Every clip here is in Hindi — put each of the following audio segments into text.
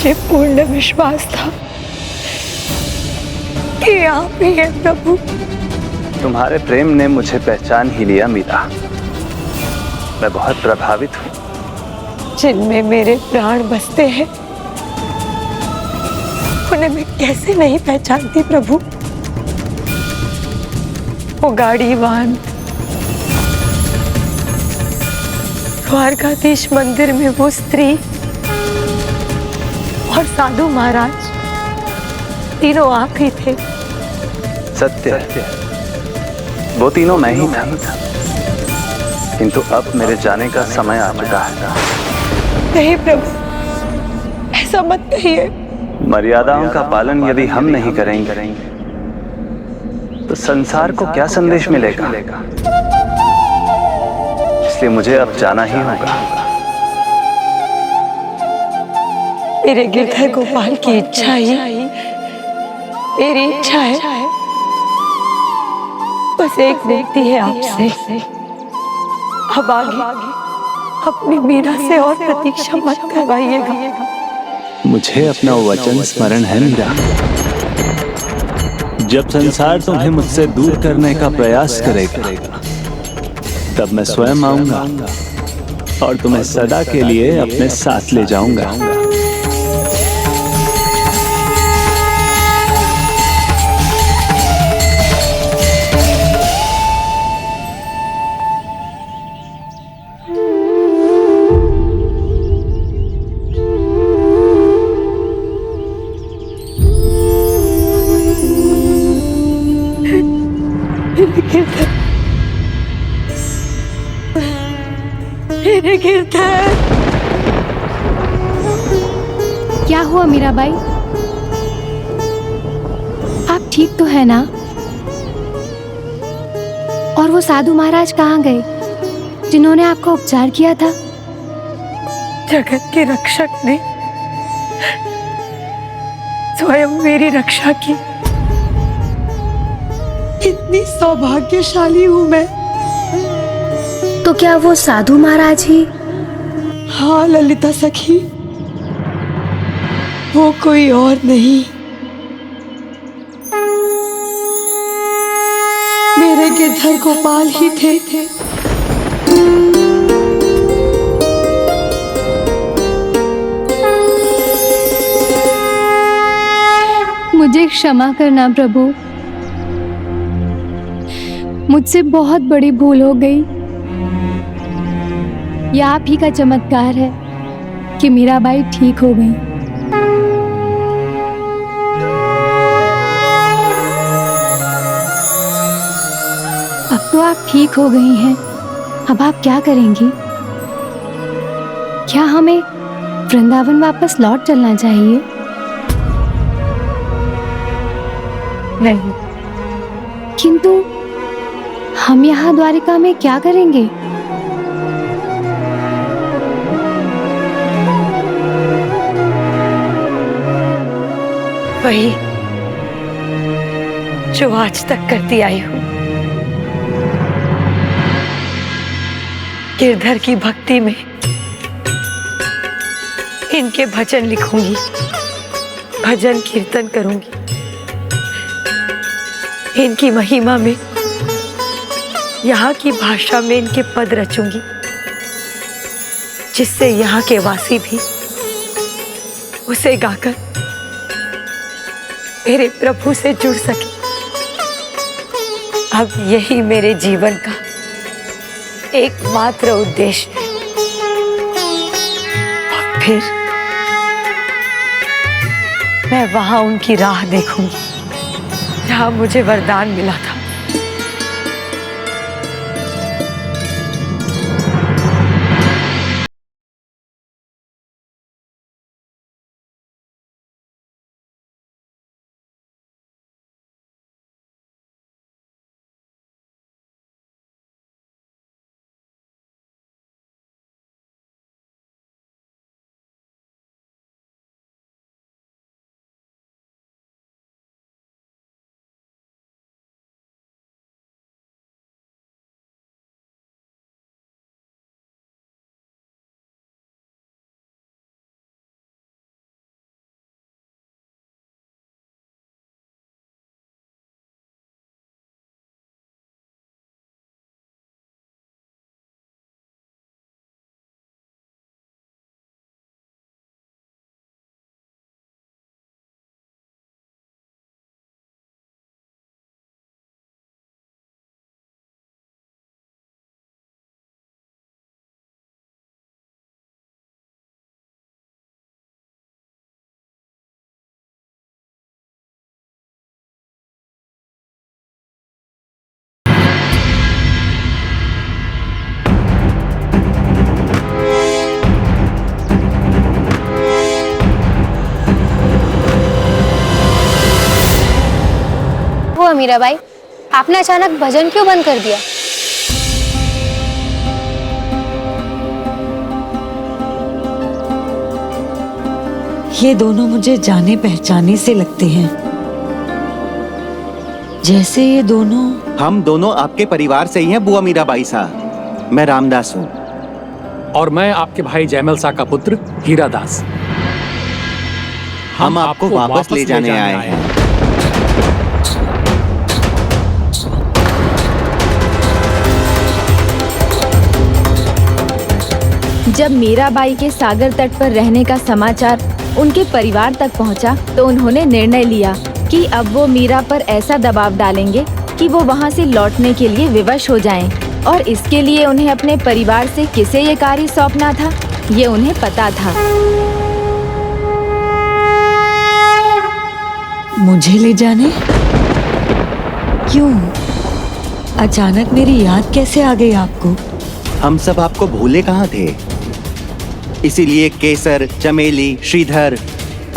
मुझे पूर्ण विश्वास था कि आप ही हैं प्रभु। तुम्हारे प्रेम ने मुझे पहचान ही लिया मीरा। मैं बहुत प्रभावित हूँ। जिनमें मेरे प्राण बसते हैं उन्हें मैं कैसे नहीं पहचानती प्रभु। वो गाड़ीवान, द्वारकाधीश मंदिर में वो स्त्री और साधु महाराज, तीनों आप ही थे। सत्य है, वो तीनों मैं ही था। किंतु अब मेरे जाने का समय आ चुका है। नहीं प्रभु, ऐसा मत कहिए। मर्यादाओं का पालन यदि हम नहीं करेंगे तो संसार को क्या संदेश मिलेगा। इसलिए मुझे अब जाना ही होगा। मेरे गिरधर गोपाल की इच्छा ही मेरी इच्छा है। बस एक विनती है आपसे, अब आगे अपनी मीरा से और प्रतीक्षा मत करवाइएगा। मुझे अपना वचन स्मरण है मीरा। जब संसार तुम्हें मुझसे दूर करने का प्रयास करेगा तब मैं स्वयं आऊंगा और तुम्हें सदा के लिए अपने साथ ले जाऊंगा। मेरे गिरधर। क्या हुआ मीराबाई? आप ठीक तो है ना? और वो साधु महाराज कहाँ गए जिन्होंने आपका उपचार किया था? जगत के रक्षक ने स्वयं मेरी रक्षा की। कितनी सौभाग्यशाली हूं मैं। तो क्या वो साधु महाराज ही? हाँ ललिता सखी, वो कोई और नहीं, मेरे गिरधर गोपाल ही थे। मुझे क्षमा करना प्रभु, मुझसे बहुत बड़ी भूल हो गई। यह आप ही का चमत्कार है कि मीराबाई ठीक हो गई। अब तो आप ठीक हो गई हैं। अब आप क्या करेंगी? क्या हमें वृंदावन वापस लौट चलना चाहिए? नहीं। किंतु हम यहाँ द्वारिका में क्या करेंगे? वही जो आज तक करती आई हूं। गिरधर की भक्ति में इनके भजन लिखूंगी, भजन कीर्तन करूंगी। इनकी महिमा में यहाँ की भाषा में इनके पद रचूंगी, जिससे यहाँ के वासी भी उसे गाकर मेरे प्रभु से जुड़ सके। अब यही मेरे जीवन का एकमात्र उद्देश्य है। और फिर मैं वहां उनकी राह देखूंगी जहां मुझे वरदान मिला था। मीराबाई, आपने अचानक भजन क्यों बंद कर दिया? ये दोनों मुझे जाने पहचाने से लगते हैं, जैसे ये दोनों। हम दोनों आपके परिवार से ही हैं बुआ मीराबाई साहब। मैं रामदास हूँ। और मैं आपके भाई जयमल सा का पुत्र हीरादास। हम आपको वापस ले जाने आए हैं। जब मीराबाई के सागर तट पर रहने का समाचार उनके परिवार तक पहुंचा, तो उन्होंने निर्णय लिया कि अब वो मीरा पर ऐसा दबाव डालेंगे कि वो वहां से लौटने के लिए विवश हो जाएं। और इसके लिए उन्हें अपने परिवार से किसे ये कार्य सौंपना था, ये उन्हें पता था। मुझे ले जाने? क्यों? अचानक मेरी याद कैसे आ गई आपको? हम सब आपको भूले कहाँ थे। इसीलिए केसर, चमेली, श्रीधर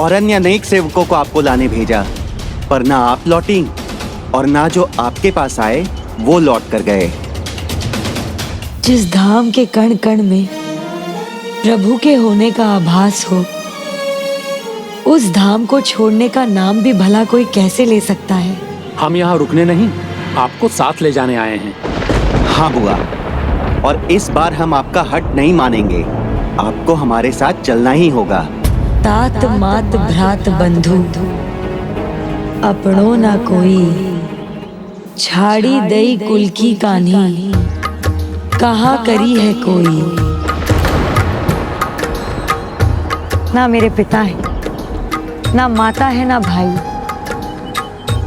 और अन्य अनेक सेवकों को आपको लाने भेजा, पर ना आप लौटी और ना जो आपके पास आए वो लौट कर गए। जिस धाम के कण कण में प्रभु के होने का आभास हो, उस धाम को छोड़ने का नाम भी भला कोई कैसे ले सकता है? हम यहाँ रुकने नहीं, आपको साथ ले जाने आए हैं। हाँ बुआ, और इस बार हम आपका हट नहीं मानेंगे। आपको हमारे साथ चलना ही होगा। तात मात भ्रात बंधु अपनों ना कोई, छाड़ी दई कुल की कान्ही कहाँ करी है कोई। ना मेरे पिता है, ना माता है, ना भाई।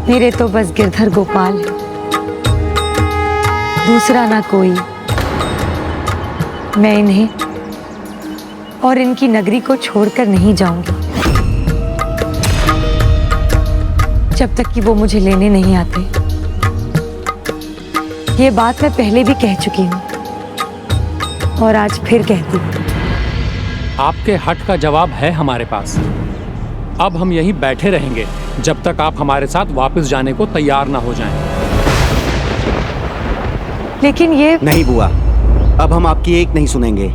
मेरे तो बस गिरधर गोपाल है, दूसरा ना कोई। मैं इन्हें और इनकी नगरी को छोड़कर नहीं जाऊंगी जब तक कि वो मुझे लेने नहीं आते। ये बात मैं पहले भी कह चुकी हूँ और आज फिर कहती हूँ। आपके हट का जवाब है हमारे पास। अब हम यहीं बैठे रहेंगे जब तक आप हमारे साथ वापस जाने को तैयार ना हो जाएं। लेकिन ये नहीं बुआ, अब हम आपकी एक नहीं सुनेंगे।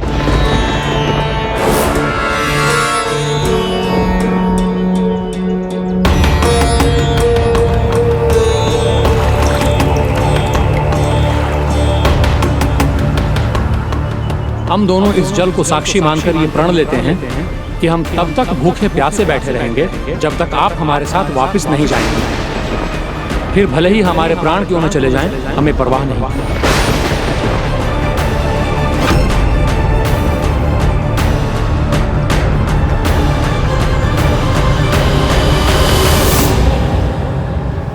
हम दोनों इस जल को साक्षी मानकर ये प्रण लेते हैं कि हम तब तक भूखे प्यासे बैठे रहेंगे जब तक आप हमारे साथ वापस नहीं जाएंगे। फिर भले ही हमारे प्राण क्यों न चले जाएं, हमें परवाह नहीं।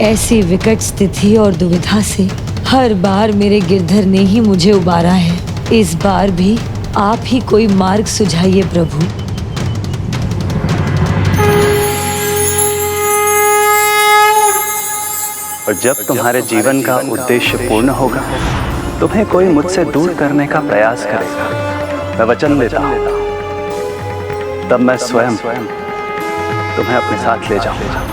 ऐसी विकट स्थिति और दुविधा से हर बार मेरे गिरधर ने ही मुझे उबारा है। इस बार भी आप ही कोई मार्ग सुझाइए प्रभु। और जब तुम्हारे जीवन का उद्देश्य पूर्ण होगा, तुम्हें कोई मुझसे दूर करने का प्रयास करेगा, मैं वचन देता हूं, तब मैं स्वयं तुम्हें अपने साथ ले जाऊंगा।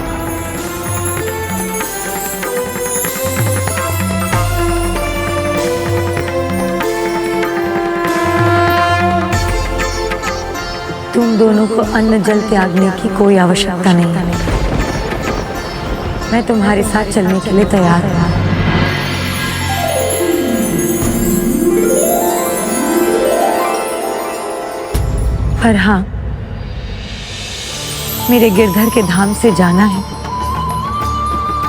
तुम दोनों को अन्न जल त्यागने की कोई आवश्यकता नहीं है। मैं तुम्हारे साथ चलने के लिए तैयार हूँ। पर हाँ, मेरे गिरधर के धाम से जाना है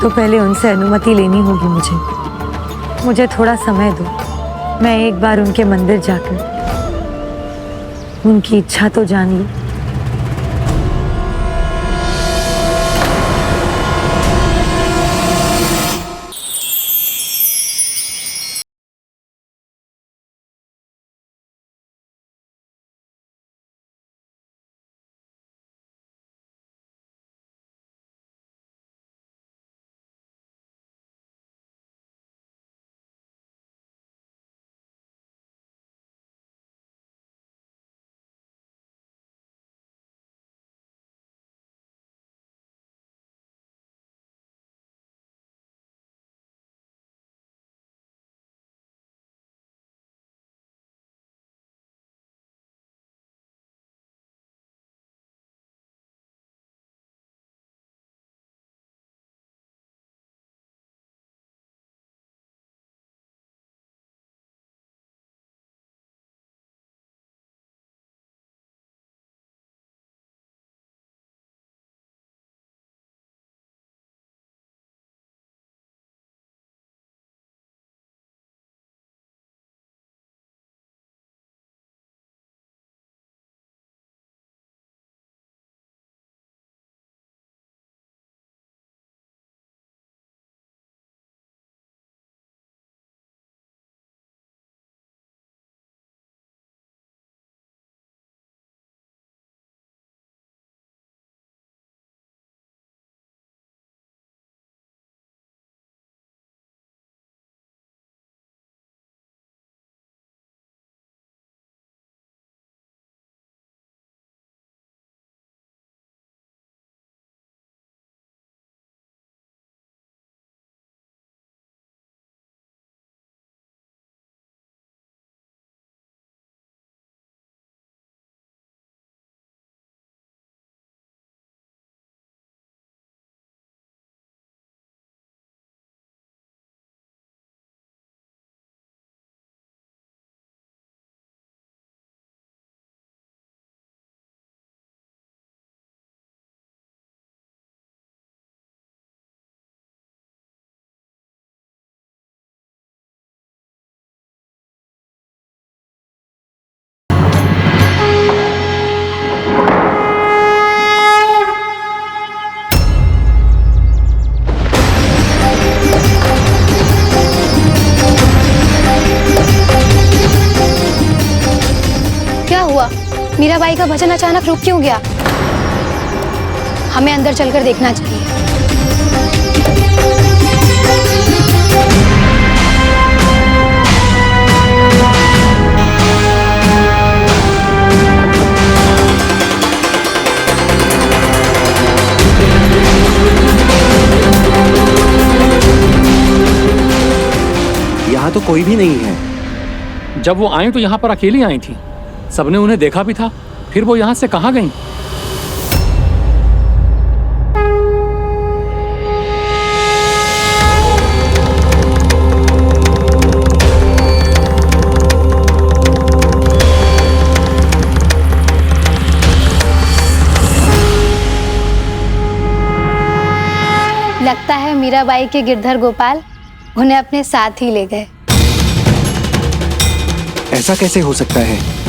तो पहले उनसे अनुमति लेनी होगी मुझे थोड़ा समय दो। मैं एक बार उनके मंदिर जाकर उनकी इच्छा तो जान लूं। मीराबाई का भजन अचानक रुक क्यों गया? हमें अंदर चलकर देखना चाहिए। यहाँ तो कोई भी नहीं है। जब वो आई तो यहाँ पर अकेली आई थी, सबने उन्हें देखा भी था। फिर वो यहाँ से कहाँ गई? लगता है मीराबाई के गिरधर गोपाल उन्हें अपने साथ ही ले गए। ऐसा कैसे हो सकता है?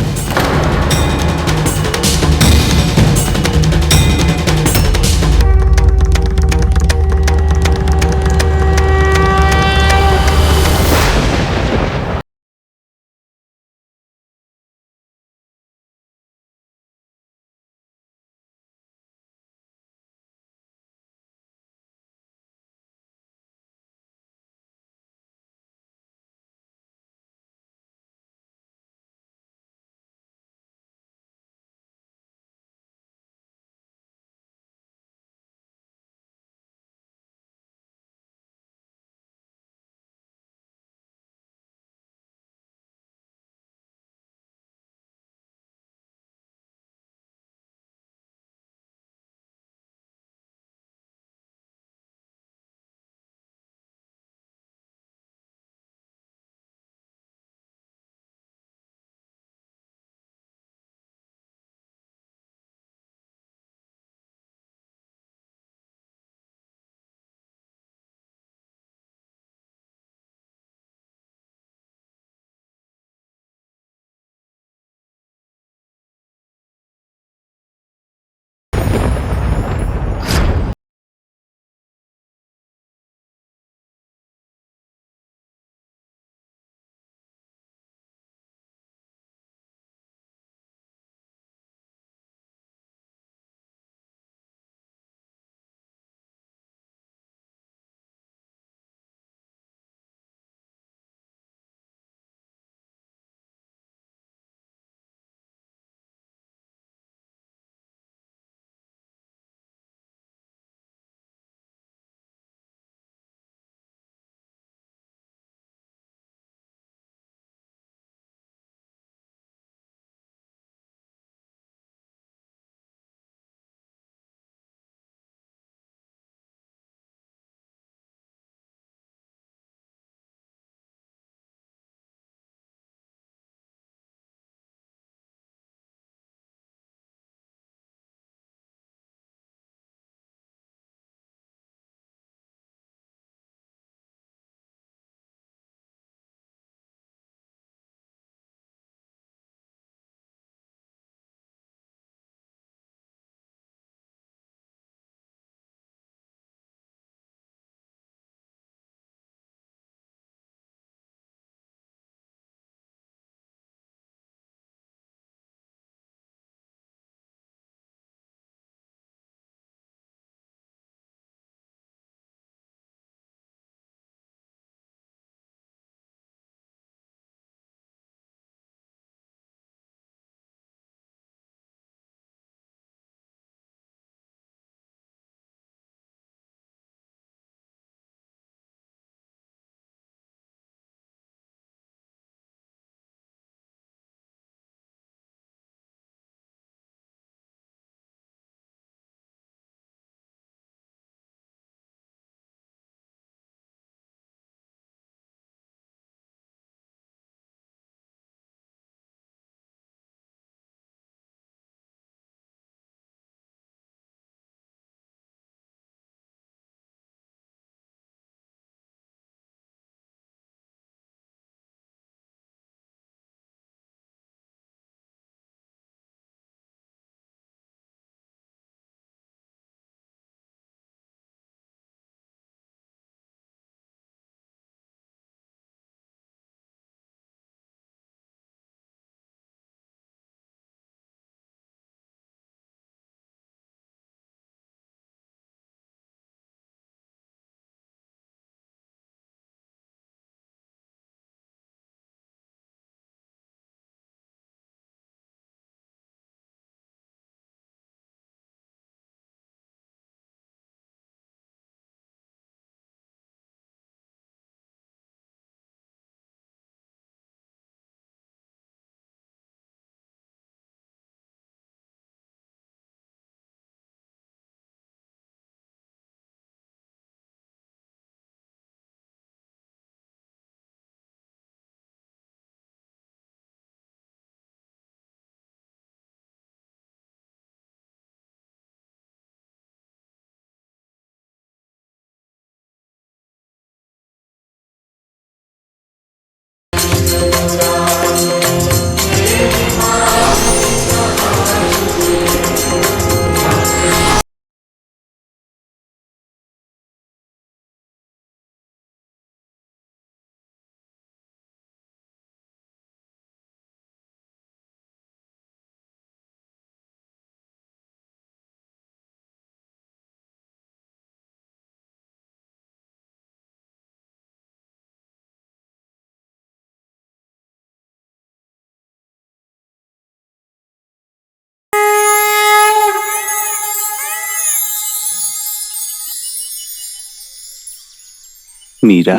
मीरा,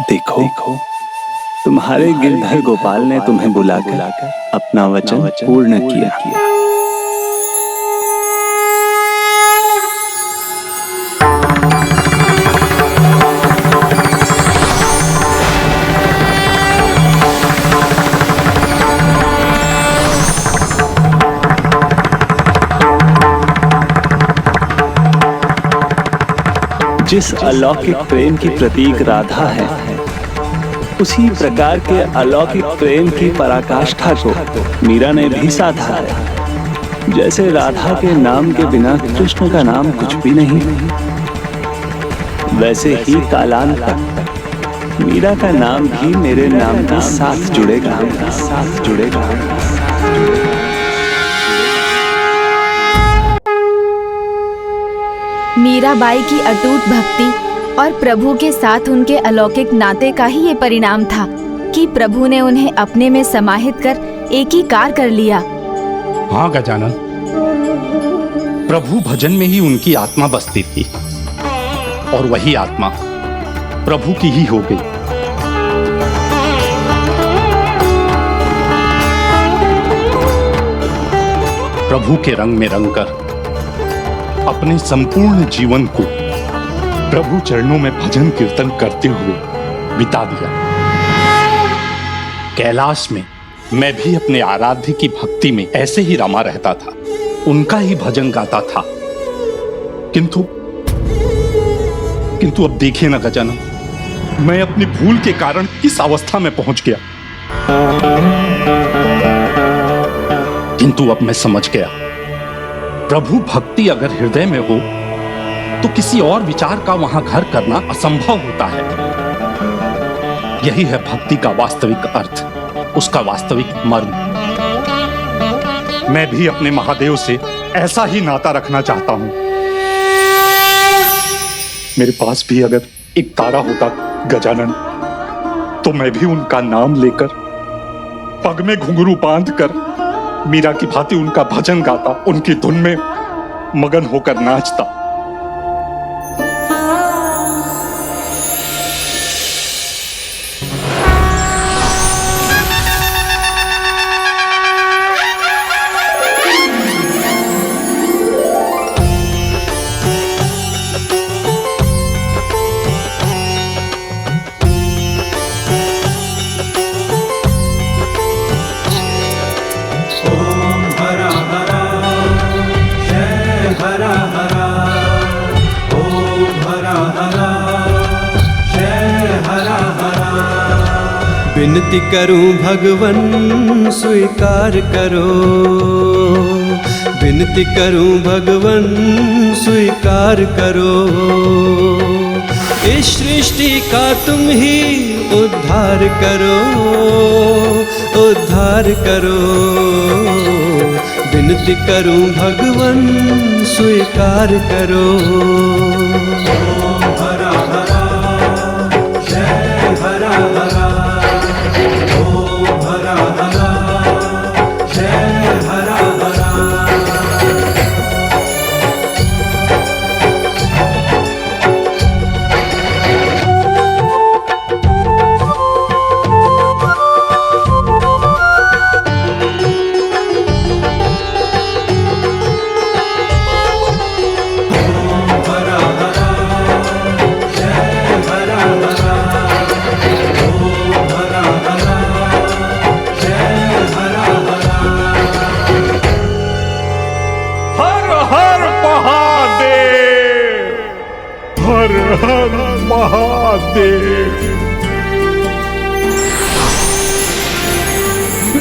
देखो तुम्हारे गिरधर गोपाल ने तुम्हें बुलाकर अपना वचन पूर्ण किया। जिस अलौकिक प्रेम की प्रतीक राधा है, उसी प्रकार के अलौकिक प्रेम की पराकाष्ठा को मीरा ने भी साधा है। जैसे राधा के नाम के बिना कृष्ण का नाम कुछ भी नहीं, वैसे ही कालांत तक मीरा का नाम भी मेरे नाम के साथ जुड़ेगा, साथ जुड़ेगा। मीराबाई की अटूट भक्ति और प्रभु के साथ उनके अलौकिक नाते का ही ये परिणाम था कि प्रभु ने उन्हें अपने में समाहित कर एकीकार कर लिया। हाँ गजानन, प्रभु भजन में ही उनकी आत्मा बसती थी और वही आत्मा प्रभु की ही हो गई। प्रभु के रंग में रंग कर अपने संपूर्ण जीवन को प्रभु चरणों में भजन कीर्तन करते हुए बिता दिया। कैलाश में मैं भी अपने आराध्य की भक्ति में ऐसे ही रमा रहता था, उनका ही भजन गाता था। किंतु अब देखिए ना गजानन, मैं अपनी भूल के कारण किस अवस्था में पहुंच गया। किंतु अब मैं समझ गया, प्रभु भक्ति अगर हृदय में हो तो किसी और विचार का वहां घर करना असंभव होता है। यही है भक्ति का वास्तविक अर्थ, उसका वास्तविक मर्म। मैं भी अपने महादेव से ऐसा ही नाता रखना चाहता हूं। मेरे पास भी अगर एक तारा होता गजानन, तो मैं भी उनका नाम लेकर पग में घुंघरू बांध कर मीरा की भांति उनका भजन गाता, उनकी धुन में मगन होकर नाचता। विनती करूं भगवन स्वीकार करो, विनती करूं भगवन स्वीकार करो। इस सृष्टि का तुम ही उद्धार करो, उद्धार करो। विनती करूं भगवन स्वीकार करो। हरा हरा जय हरा हरा,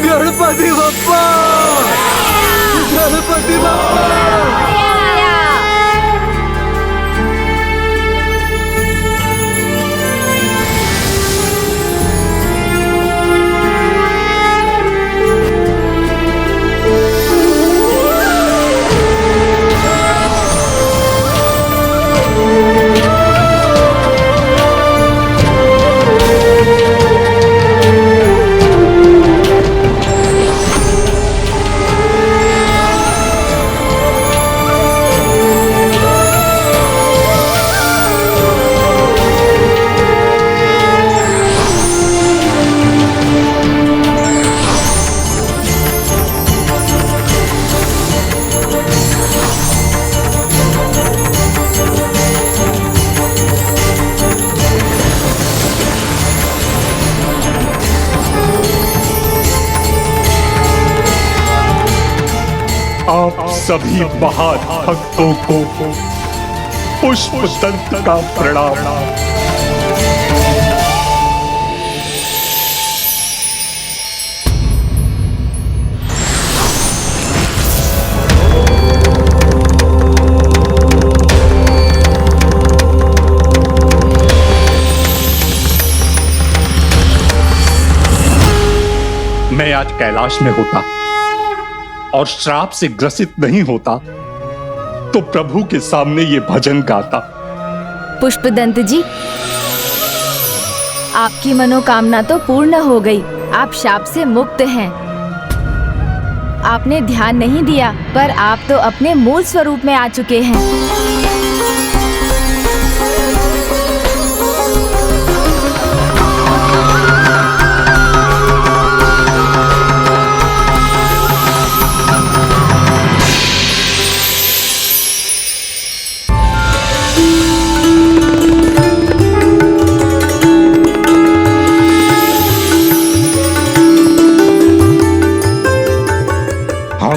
गणपति बप्पा, गणपति बप्पा। सभी महान भक्तों को पुष्पदंत का प्रणाम। मैं आज कैलाश में होता और श्राप से ग्रसित नहीं होता तो प्रभु के सामने ये भजन गाता। पुष्पदंत जी, आपकी मनोकामना तो पूर्ण हो गई। आप शाप से मुक्त हैं। आपने ध्यान नहीं दिया, पर आप तो अपने मूल स्वरूप में आ चुके हैं।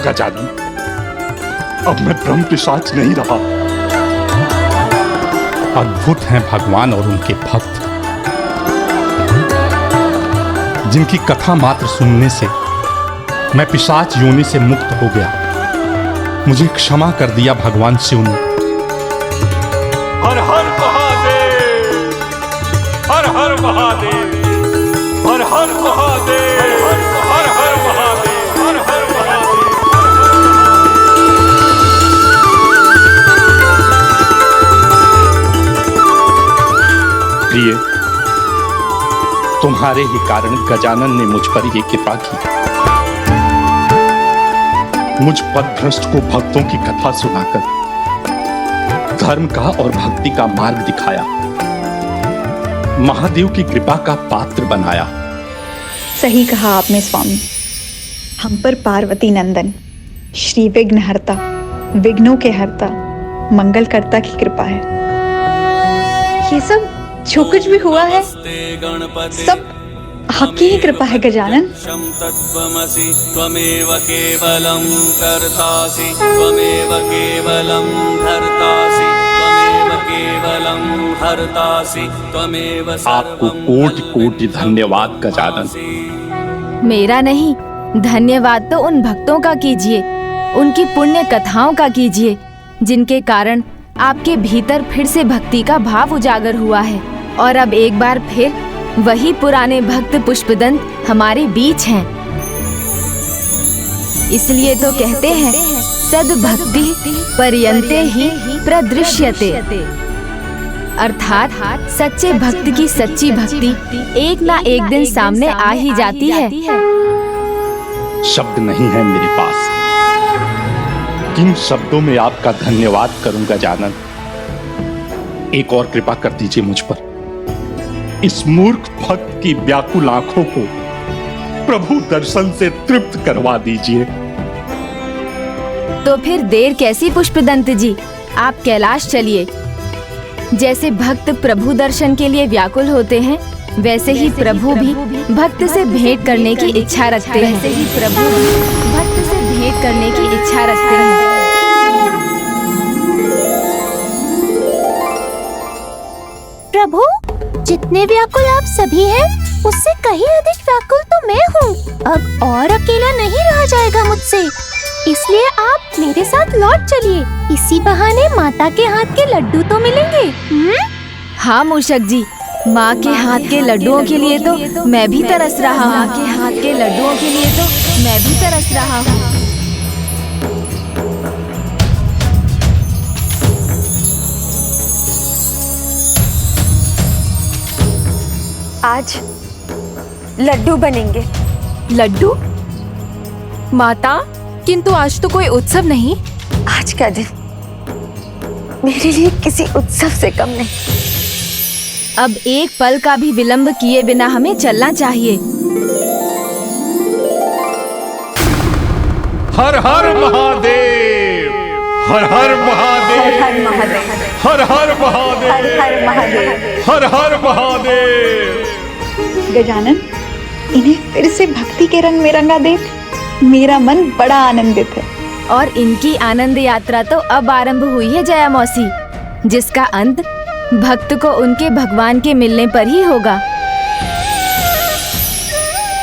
गजानन, अब मैं ब्रह्म पिशाच नहीं रहा। अद्भुत हैं भगवान और उनके भक्त, जिनकी कथा मात्र सुनने से मैं पिशाच योनि से मुक्त हो गया। मुझे क्षमा कर दिया भगवान शिव ने। हर हर महादेव, हर हर महादेव, हर हर महादेव, हर हर महादेव, हर हर महादेव। प्रिय, तुम्हारे ही कारण गजानन ने मुझ पर ये कृपा की। मुझ पथभ्रष्ट को भक्तों की कथा सुनाकर धर्म का और भक्ति का मार्ग दिखाया, महादेव की कृपा का पात्र बनाया। सही कहा आपने स्वामी। हम पर पार्वती नंदन, श्री विघ्नहर्ता, विघ्नों के हर्ता, मंगलकर्ता की कृपा है। ये सब जो कुछ भी हुआ है सब आपकी ही कृपा है गजानन। त्वमेव केवलं कर्तासि, त्वमेव केवलं धर्तासि, त्वमेव केवलं हर्तासि, त्वमेव। आपको कोटि कोटि धन्यवाद गजानन। मेरा नहीं, धन्यवाद तो उन भक्तों का कीजिए, उनकी पुण्य कथाओं का कीजिए, जिनके कारण आपके भीतर फिर से भक्ति का भाव उजागर हुआ है। और अब एक बार फिर वही पुराने भक्त पुष्पदंत हमारे बीच हैं। इसलिए तो कहते हैं, सद्भक्ति पर्यन्ते ही प्रदृश्यते, अर्थात सच्चे भक्त की सच्ची भक्ति एक ना एक दिन सामने आ ही जाती है। शब्द नहीं है मेरे पास, किन शब्दों में आपका धन्यवाद करूं गजानन। एक और कृपा कर दीजिए मुझ पर। इस मूर्ख भक्त की व्याकुल आंखों को प्रभु दर्शन से तृप्त करवा दीजिए। तो फिर देर कैसी पुष्पदंत जी, आप कैलाश चलिए। जैसे भक्त प्रभु दर्शन के लिए व्याकुल होते हैं, वैसे ही प्रभु भी भक्त से भेंट करने की इच्छा रखते हैं। वैसे ही प्रभु भी भक्त से भेंट करने की इच्छा रखते हैं। प्रभु, जितने व्याकुल आप सभी हैं, उससे कहीं अधिक व्याकुल तो मैं हूँ। अब और अकेला नहीं रहा जाएगा मुझसे, इसलिए आप मेरे साथ लौट चलिए। इसी बहाने माता के हाथ के लड्डू तो मिलेंगे। हाँ मूषक जी, माँ के हाथ के लड्डुओं के लिए तो मैं भी तरस रहा हूँ। माँ के हाथ के लड्डुओं के लिए तो मैं भी तरस रहा हूँ। आज लड्डू बनेंगे। लड्डू? माता, किंतु आज तो कोई उत्सव नहीं। आज का दिन मेरे लिए किसी उत्सव से कम नहीं। अब एक पल का भी विलंब किए बिना हमें चलना चाहिए। हर हर महादेव, हर हर महादेव, हर हर महादेव, हर हर महादेव, हर हर महादेव, हर हर महादेव। गजानन, इन्हें फिर से भक्ति के रंग में रंगा देख मेरा मन बड़ा आनंदित है। और इनकी आनंद यात्रा तो अब आरंभ हुई है जया मौसी, जिसका अंत भक्त को उनके भगवान के मिलने पर ही होगा।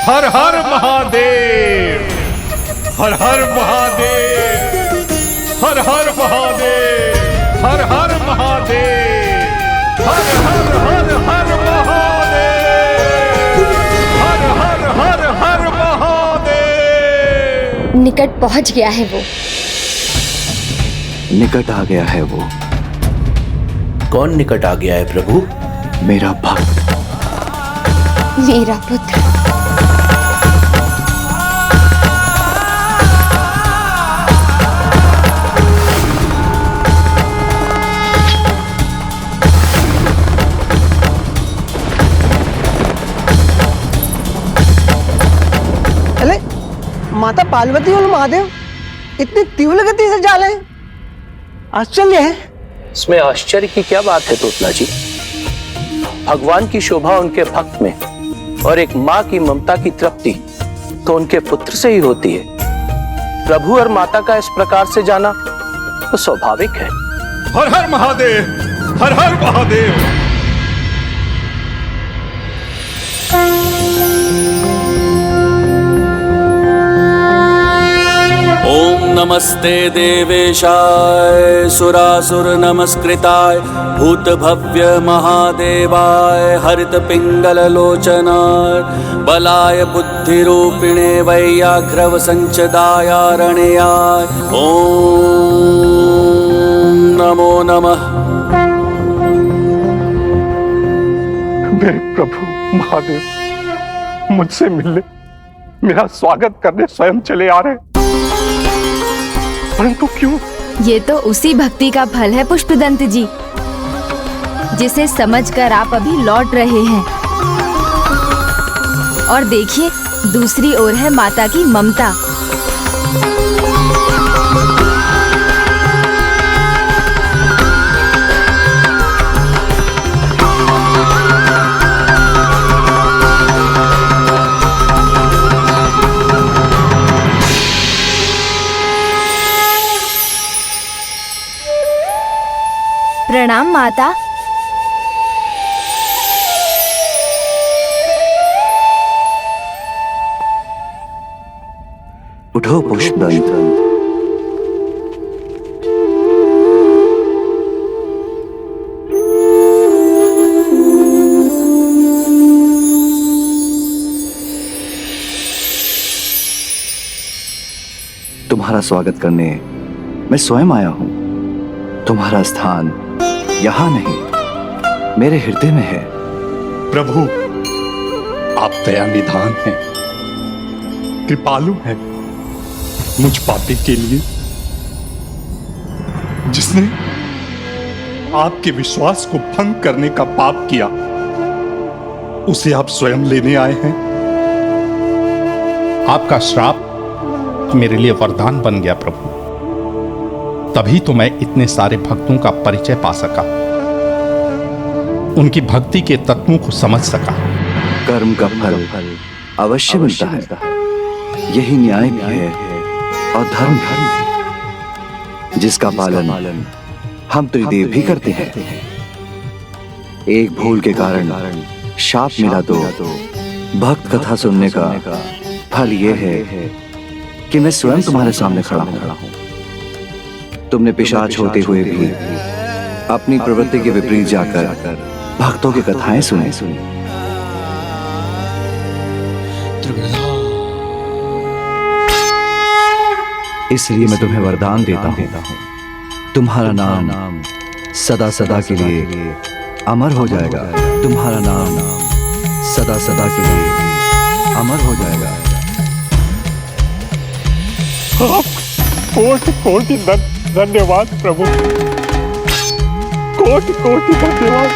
हर हर महादेव, हर हर महादेव, हर हर महादेव, हर हर महादेव, हर हर हर हर महादेव, हर हर हर हर महादेव। निकट पहुंच गया है वो। निकट आ गया है वो। कौन निकट आ गया है प्रभु? मेरा भक्त, मेरा पुत्र। अरे माता पार्वती और महादेव इतनी तीव्र गति से जा रहे हैं, आश्चर्य है। इसमें आश्चर्य की क्या बात है तोतला जी? भगवान की शोभा उनके भक्त में और एक माँ की ममता की तृप्ति तो उनके पुत्र से ही होती है। प्रभु और माता का इस प्रकार से जाना तो स्वाभाविक है। हर हर महादेव, हर हर महादेव। ओम नमस्ते देवेशाय सुरासुर नमस्कृताय भूत भव्य महादेवाय हरित पिंगल लोचनाय बलाय बुद्धिरूपिणे वैयाघ्रव संचदायारण्याय ओम नमो नमः। मेरे प्रभु महादेव मुझसे मिलने, मेरा स्वागत करने स्वयं चले आ रहे, परंतु क्यों? ये तो उसी भक्ति का फल है पुष्पदंत जी, जिसे समझकर आप अभी लौट रहे हैं। और देखिए, दूसरी ओर है माता की ममता। प्रणाम माता। उठो पुष्पदंत। तुम्हारा स्वागत करने मैं स्वयं आया हूं। तुम्हारा स्थान यहाँ नहीं, मेरे हृदय में है। प्रभु, आप दया निधान हैं, कृपालु हैं मुझ पापी के लिए, जिसने आपके विश्वास को भंग करने का पाप किया, उसे आप स्वयं लेने आए हैं। आपका श्राप मेरे लिए वरदान बन गया प्रभु, तभी तो मैं इतने सारे भक्तों का परिचय पा सका, उनकी भक्ति के तत्वों को समझ सका। कर्म का फल अवश्य मिलता है, यही न्याय भी है और धर्म भी, जिसका पालन हम त्रिदेव भी करते हैं। एक भूल के कारण शाप मिला तो भक्त कथा सुनने का फल यह है कि मैं स्वयं तुम्हारे सामने खड़ा हूं। तुमने पिशाच होते हुए भी अपनी प्रवृत्ति के विपरीत जाकर भक्तों की कथाएं सुनी। इसलिए मैं तुम्हें वरदान देता हूं, तुम्हारा नाम सदा सदा के लिए अमर हो जाएगा। तुम्हारा नाम सदा सदा के लिए अमर हो जाएगा। कोटि कोटि धन्यवाद प्रभु, कोटि कोटि धन्यवाद।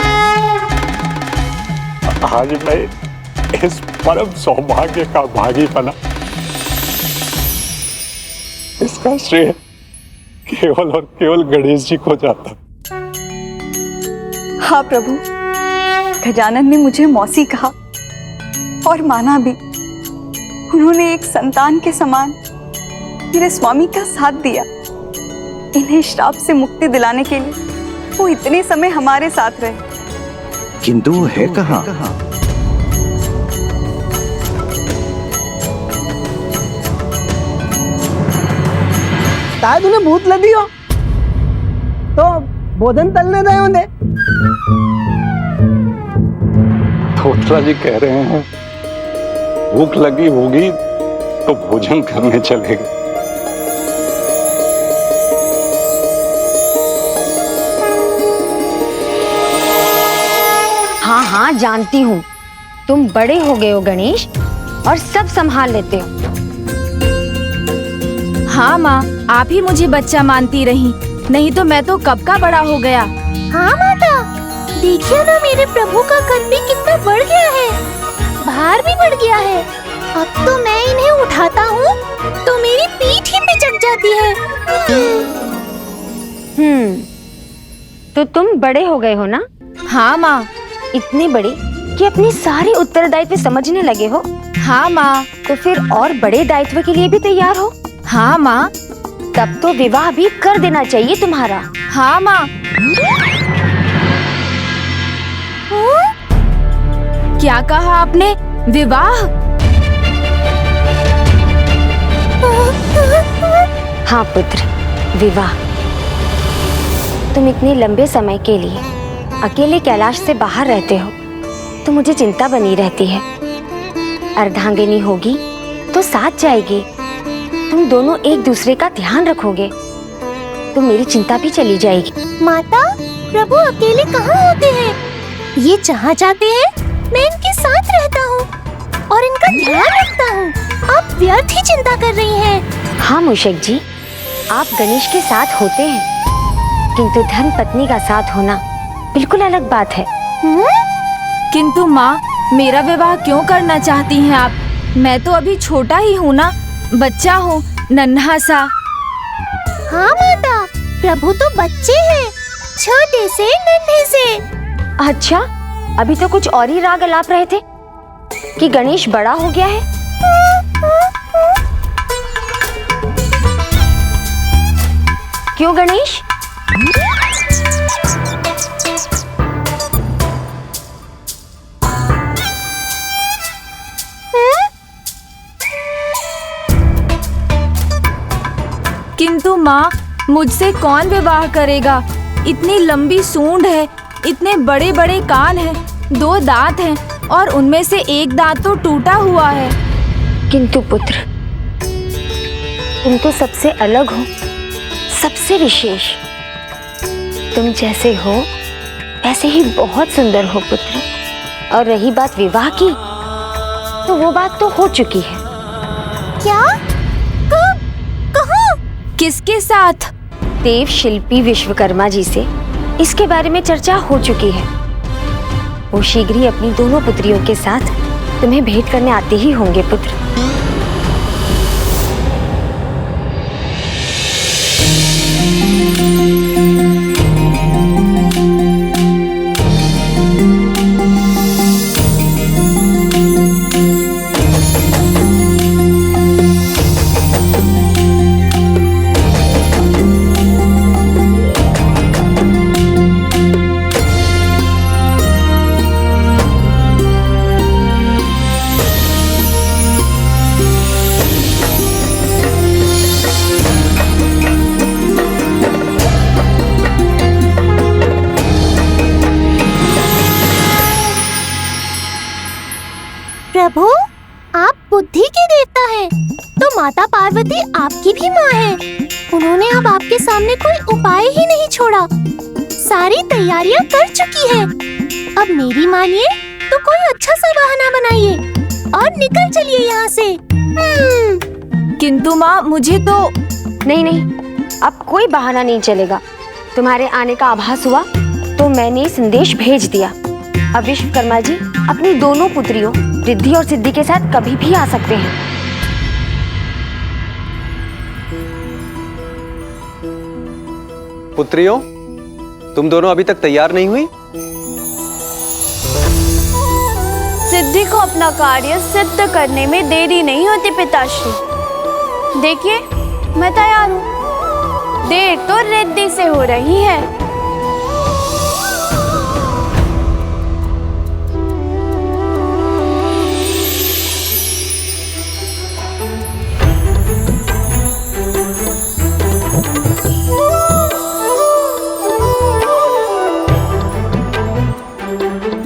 आज मैं इस परम सौभाग्य का भागी बना, इसका श्रेय केवल और केवल गणेश जी को जाता। हाँ प्रभु, गजानन ने मुझे मौसी कहा और माना भी। उन्होंने एक संतान के समान मेरे स्वामी का साथ दिया। इन्हें श्राप से मुक्ति दिलाने के लिए वो इतने समय हमारे साथ रहे। किंतु वो है कहाँ? शायद उन्हें भूत लगी हो तो भोजन तलने दे उन्हें। थोत्रा जी कह रहे हैं भूख लगी होगी तो भोजन करने चले गए। हाँ हाँ जानती हूँ, तुम बड़े हो गए हो गणेश और सब संभाल लेते हो। हाँ माँ, आप ही मुझे बच्चा मानती रही, नहीं तो मैं तो कब का बड़ा हो गया। हाँ माता, देखिए ना मेरे प्रभु का कद भी कितना बढ़ गया है, भार भी बढ़ गया है। अब तो मैं इन्हें उठाता हूँ तो मेरी पीठ ही पिचक जाती है। तो तुम बड़े हो गए हो ना? हाँ माँ। इतने बड़े कि अपने सारे उत्तरदायित्व समझने लगे हो? हाँ माँ। तो फिर और बड़े दायित्व के लिए भी तैयार हो? हाँ माँ। तब तो विवाह भी कर देना चाहिए तुम्हारा। हाँ माँ। क्या कहा आपने? विवाह? हाँ पुत्र, विवाह। तुम इतने लंबे समय के लिए अकेले कैलाश से बाहर रहते हो तो मुझे चिंता बनी रहती है। अर्धांगिनी होगी तो साथ जाएगी, तुम दोनों एक दूसरे का ध्यान रखोगे तो मेरी चिंता भी चली जाएगी। माता, प्रभु अकेले कहाँ होते हैं? ये जहाँ जाते हैं मैं इनके साथ रहता हूँ और इनका ध्यान रखता हूँ। आप व्यर्थ ही चिंता कर रही हैं। हाँ मूषक जी, आप गणेश के साथ होते हैं, किंतु धर्म पत्नी का साथ होना बिल्कुल अलग बात है। किंतु माँ, मेरा विवाह क्यों करना चाहती हैं आप? मैं तो अभी छोटा ही हूँ ना, बच्चा हूँ, नन्हा सा। हाँ माता, प्रभु तो बच्चे हैं, छोटे से नन्हे से। अच्छा, अभी तो कुछ और ही राग अलाप रहे थे कि गणेश बड़ा हो गया है। क्यों गणेश? किंतु माँ, मुझसे कौन विवाह करेगा? इतनी लंबी सूंड है, इतने बड़े बड़े कान हैं, 2 दांत हैं और उनमें से एक दांत तो टूटा हुआ है। किंतु पुत्र, तुम तो सबसे अलग हो, सबसे विशेष। तुम जैसे हो वैसे ही बहुत सुंदर हो पुत्र। और रही बात विवाह की, तो वो बात तो हो चुकी है। क्या? कब? कहाँ? किसके साथ? देव शिल्पी विश्वकर्मा जी से इसके बारे में चर्चा हो चुकी है। वो शीघ्र ही अपनी दोनों पुत्रियों के साथ तुम्हें भेंट करने आते ही होंगे पुत्र। प्रभु, आप बुद्धि के देवता हैं, तो माता पार्वती आपकी भी माँ है। उन्होंने अब आपके सामने कोई उपाय ही नहीं छोड़ा, सारी तैयारियां कर चुकी है। अब मेरी मानिए तो कोई अच्छा सा बहाना बनाइए और निकल चलिए यहाँ से। किंतु माँ, मुझे तो नहीं, अब कोई बहाना नहीं चलेगा। तुम्हारे आने का आभास हुआ तो मैंने संदेश भेज दिया। अब विश्वकर्मा जी अपनी दोनों पुत्रियों रिद्धि और सिद्धि के साथ कभी भी आ सकते हैं। पुत्रियों, तुम दोनों अभी तक तैयार नहीं हुई? सिद्धि को अपना कार्य सिद्ध करने में देरी नहीं होती पिताश्री। देखिए, मैं तैयार हूँ। देर तो रिद्धि से हो रही है।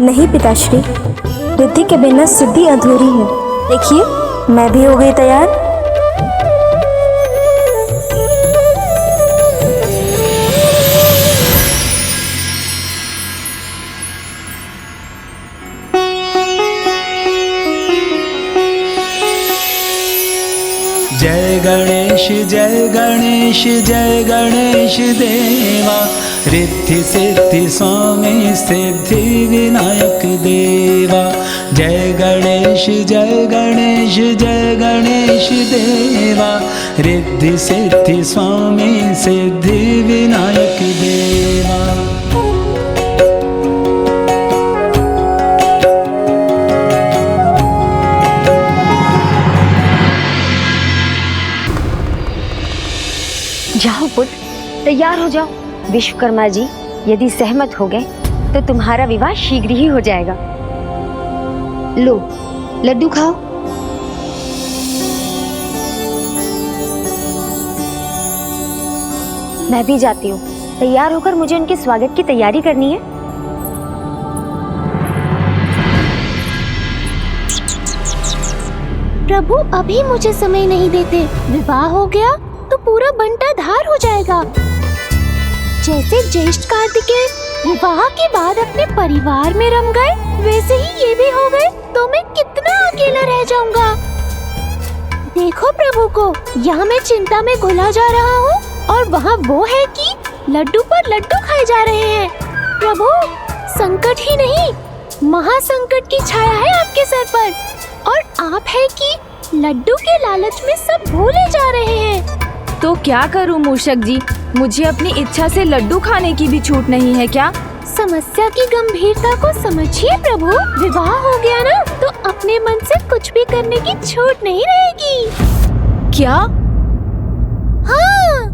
नहीं पिताश्री, रिद्धि के बिना सिद्धि अधूरी है। देखिए, मैं भी हो गई तैयार। जय गणेश जय गणेश जय गणेश देवा, रिद्धि सिद्धि स्वामी सिद्धि विनायक देवा। जय गणेश जय गणेश जय गणेश देवा, रिद्धि सिद्धि स्वामी सिद्धि विनायक देवा। जाओ पुत्र, तैयार हो जाओ। विश्वकर्मा जी यदि सहमत हो गए तो तुम्हारा विवाह शीघ्र ही हो जाएगा। लो, लड्डू खाओ। मैं भी जाती हूँ। तैयार होकर मुझे उनके स्वागत की तैयारी करनी है। प्रभु अभी मुझे समय नहीं देते। विवाह हो गया तो पूरा बंटा धार हो जाएगा। जैसे ज्येष्ठ कार्तिकेय विवाह के बाद अपने परिवार में रम गए, वैसे ही ये भी हो गए तो मैं कितना अकेला रह जाऊंगा। देखो प्रभु को, यहाँ मैं चिंता में घुला जा रहा हूँ और वहाँ वो है कि लड्डू पर लड्डू खाए जा रहे हैं। प्रभु, संकट ही नहीं, महासंकट की छाया है आपके सर पर, और आप है कि लड्डू के लालच में सब भूले जा रहे हैं। तो क्या करूं मूषक जी, मुझे अपनी इच्छा से लड्डू खाने की भी छूट नहीं है क्या? समस्या की गंभीरता को समझिए प्रभु। विवाह हो गया ना तो अपने मन से कुछ भी करने की छूट नहीं रहेगी। क्या? हाँ।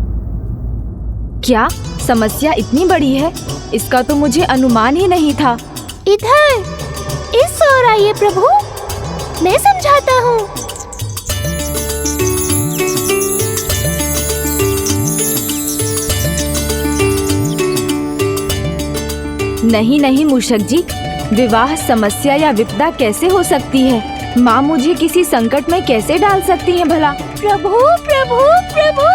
क्या समस्या इतनी बड़ी है? इसका तो मुझे अनुमान ही नहीं था। इधर इस ओर आइए प्रभु, मैं समझाता हूँ। नहीं नहीं मूषक जी, विवाह समस्या या विपदा कैसे हो सकती है? माँ मुझे किसी संकट में कैसे डाल सकती हैं भला? प्रभु प्रभु प्रभु,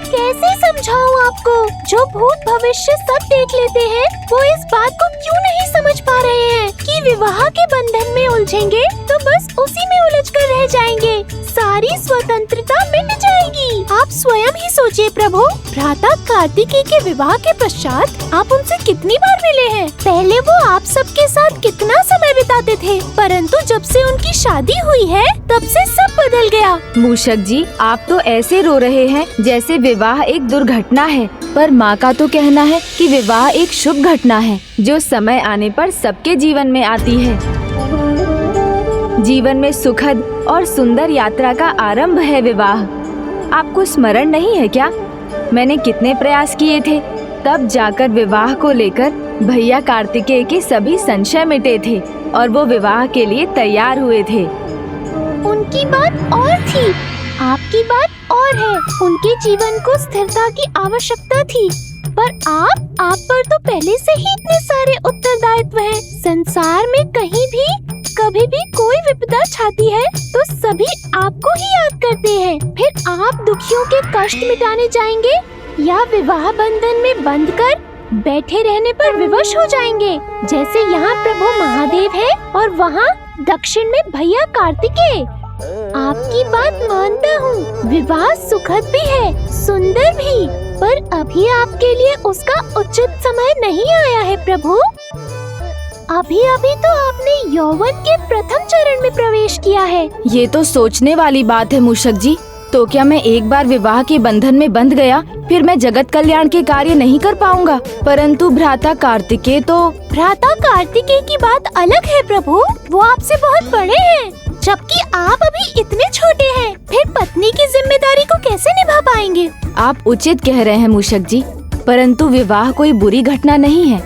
कैसे समझाऊं आपको? जो भूत भविष्य सब देख लेते हैं, वो इस बात को क्यों नहीं समझ पा रहे हैं कि विवाह के बंधन में उलझेंगे तो बस उसी में उलझ कर रह जाएंगे। सारी स्वतंत्रता मिट जाएगी। आप स्वयं ही सोचिए प्रभु, भ्राता कार्तिकेय के विवाह के पश्चात आप उनसे कितनी बार मिले हैं? पहले वो आप सबके साथ कितना समय बिताते थे, परंतु जब से उनकी शादी हुई है तब से सब बदल गया। मूषक जी, आप तो ऐसे रो रहे हैं जैसे विवाह एक दुर्घटना है, पर माँ का तो कहना है कि विवाह एक शुभ घटना है जो समय आने पर सबके जीवन में आती है। जीवन में सुखद और सुंदर यात्रा का आरंभ है विवाह। आपको स्मरण नहीं है क्या? मैंने कितने प्रयास किए थे, तब जाकर विवाह को लेकर भैया कार्तिकेय के सभी संशय मिटे थे और वो विवाह के लिए तैयार हुए थे। उनकी बात और थी, आपकी बात और है। उनके जीवन को स्थिरता की आवश्यकता थी, पर आप पर तो पहले से ही इतने सारे उत्तरदायित्व हैं। संसार में कहीं भी कभी भी कोई विपदा छाती है तो सभी आपको ही याद करते हैं। फिर आप दुखियों के कष्ट मिटाने जाएंगे या विवाह बंधन में बंध कर बैठे रहने पर विवश हो जाएंगे? जैसे यहाँ प्रभु महादेव है और वहाँ दक्षिण में भैया कार्तिकेय। आपकी बात मानता हूँ, विवाह सुखद भी है, सुंदर भी, पर अभी आपके लिए उसका उचित समय नहीं आया है प्रभु। अभी अभी तो आपने यौवन के प्रथम चरण में प्रवेश किया है। ये तो सोचने वाली बात है मूषक जी। तो क्या मैं एक बार विवाह के बंधन में बंध गया फिर मैं जगत कल्याण के कार्य नहीं कर पाऊंगा? परंतु भ्राता कार्तिकेय तो... भ्राता कार्तिकेय की बात अलग है प्रभु, वो आपसे बहुत बड़े हैं। जबकि आप अभी इतने छोटे हैं, फिर पत्नी की जिम्मेदारी को कैसे निभा पाएंगे? आप उचित कह रहे हैं मूषक जी, परंतु विवाह कोई बुरी घटना नहीं है।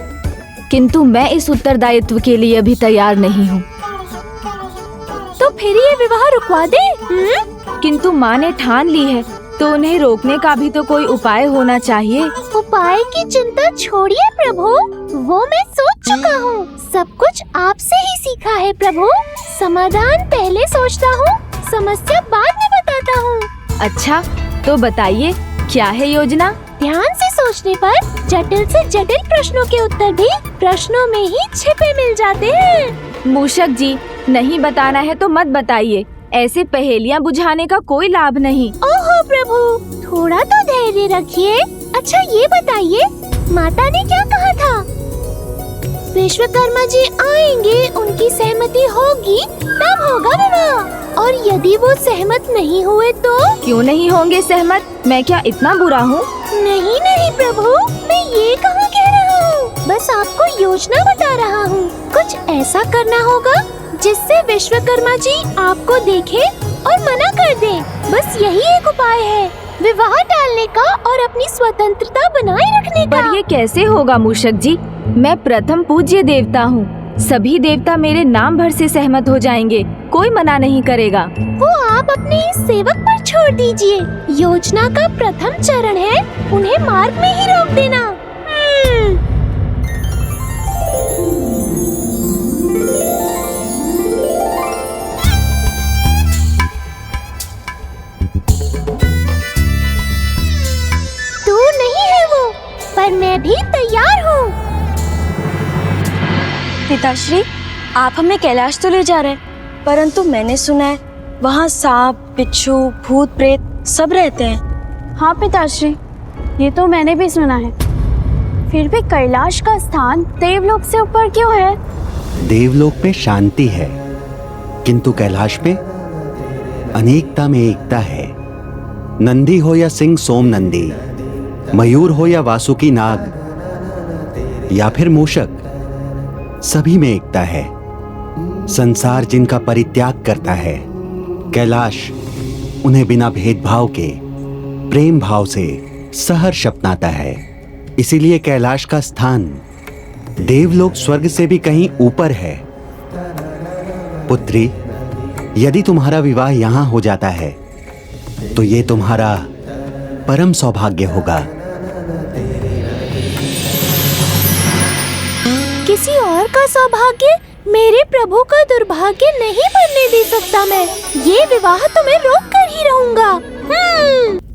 किंतु मैं इस उत्तरदायित्व के लिए अभी तैयार नहीं हूँ। तो फिर ये विवाह रुकवा दे? किंतु माँ ने ठान ली है, तो उन्हें रोकने का भी तो कोई उपाय होना चाहिए। उपाय की चिंता छोड़िए प्रभु, वो मैं सोच चुका हूँ। सब कुछ आपसे ही सीखा है प्रभु। समाधान पहले सोचता हूँ, समस्या बाद में बताता हूँ। अच्छा, तो बताइए क्या है योजना? ध्यान से सोचने पर जटिल से जटिल प्रश्नों के उत्तर भी प्रश्नों में ही छिपे मिल जाते हैं। मूषक जी, नहीं बताना है तो मत बताइए। ऐसे पहेलियाँ बुझाने का कोई लाभ नहीं। ओहो प्रभु, थोड़ा तो धैर्य रखिए। अच्छा ये बताइए, माता ने क्या कहा था? विश्वकर्मा जी आएंगे, उनकी सहमति होगी तब होगा विवाह। और यदि वो सहमत नहीं हुए तो? क्यों नहीं होंगे सहमत? मैं क्या इतना बुरा हूँ? नहीं नहीं प्रभु, मैं ये कहाँ कह रहा हूँ, बस आपको योजना बता रहा हूँ। कुछ ऐसा करना होगा जिससे विश्वकर्मा जी आपको देखें और मना कर दें। बस यही एक उपाय है, विवाह टालने का और अपनी स्वतंत्रता बनाए रखने का। पर ये कैसे होगा मूषक जी? मैं प्रथम पूज्य देवता हूँ। सभी देवता मेरे नाम भर से सहमत हो जाएंगे, कोई मना नहीं करेगा। वो आप अपने इस सेवक पर छोड़ दीजिए। योजना का प्रथम चरण है उन्हें मार्ग में ही रोक देना। दूर नहीं है वो, पर मैं भी तैयार हूँ। पिताश्री, आप हमें कैलाश तो ले जा रहे हैं, परंतु मैंने सुना है वहाँ सांप, बिच्छू, भूत, प्रेत सब रहते हैं। हाँ पिताश्री, ये तो मैंने भी सुना है। फिर भी कैलाश का स्थान देवलोक से ऊपर क्यों है? देवलोक में शांति है, किंतु कैलाश में अनेकता में एकता है। नंदी हो या सिंह सोम नंदी, मयूर हो या वासुकी नाग या फिर मूषक, सभी में एकता है। संसार जिनका परित्याग करता है, कैलाश उन्हें बिना भेदभाव के प्रेम भाव से सहर्ष अपनाता है। इसीलिए कैलाश का स्थान देवलोक स्वर्ग से भी कहीं ऊपर है। पुत्री, यदि तुम्हारा विवाह यहाँ हो जाता है तो ये तुम्हारा परम सौभाग्य होगा। किसी और का सौभाग्य मेरे प्रभु का दुर्भाग्य नहीं बनने दे सकता। मैं ये विवाह तो मैं रोक कर ही रहूंगा।